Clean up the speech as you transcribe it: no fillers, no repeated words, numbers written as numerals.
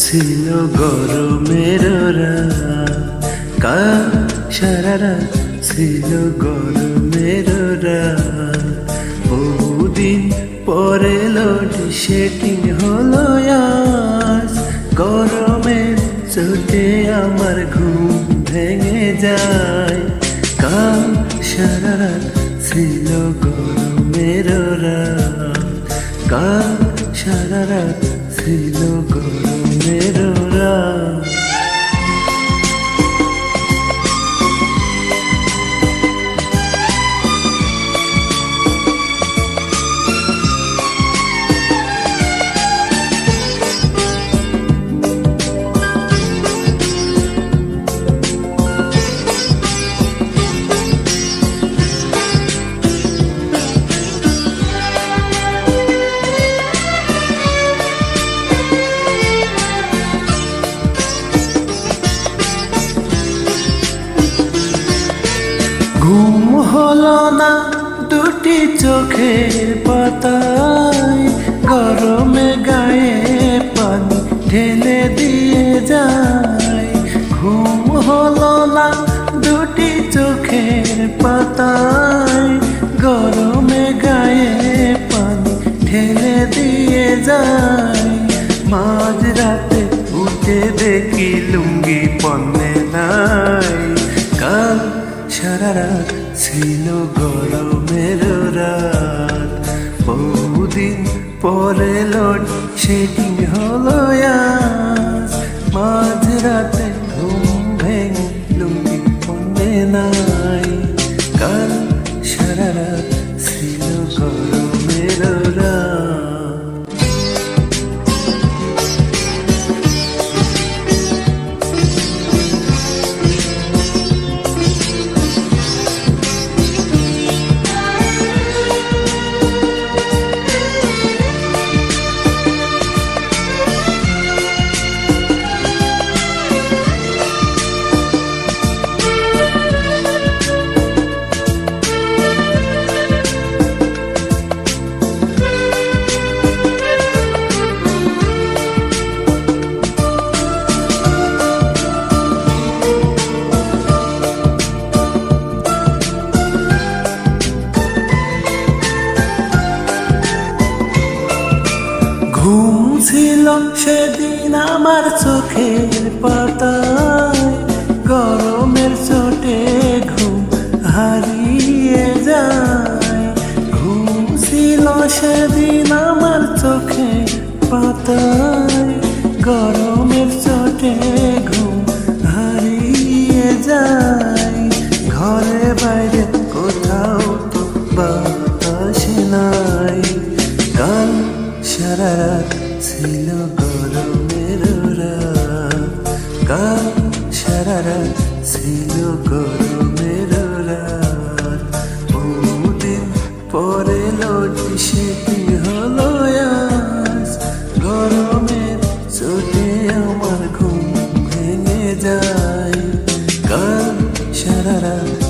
ছিল গরমের রাত, কাল সারা রাত ছিল গরমের রাত। বহুদিন পরে লোডি শেডিং হলো আজ, গরমের চোটে আমার ঘুম ভেঙে যায়। কাল সারা রাত ছিল গরমের রাত, কাল সারা রাত ছিল গরমের রাত। ঘুম হলো না দুটি চোখের পাতায়, গরমে গায়ে পানি ঢেলে দিয়ে যায়। ঘুম হলো না দুটি চোখের পাতায়, গরমে গায়ে পানি ঢেলে দিয়ে যায়। মাঝ রাতে উঠে দেখি লুঙ্গি পরনে নাই, কাল সারা রাত ছিল গরমের রাত। বহুদিন পরে লোড শেডিং হলো আজ, মাঝ রাতে ঘুম ভেঙে লুঙ্গি পরনে নাই, কাল সারা রাত ছিল গরমের রাত। ঘুম ছিল সেদিন আমার চোখের পাতায়, গরমের চোটে ঘুম হারিয়ে যায়। ঘুম ছিল সেদিন আমার চোখের পাতায়, গরমের চোটে ঘুম হারিয়ে যায়। ঘরে বাইরে কোথাও তো বাতাস নাই, কাল সারা রাত ছিল গরমের রাত, কাল সারা রাত ছিল গরমের রাত। বহুদিন পরে লোড শেডিং হলো আজ, গরমের চোটে আমার ঘুম ভেঙে যায়। কাল সারা রাত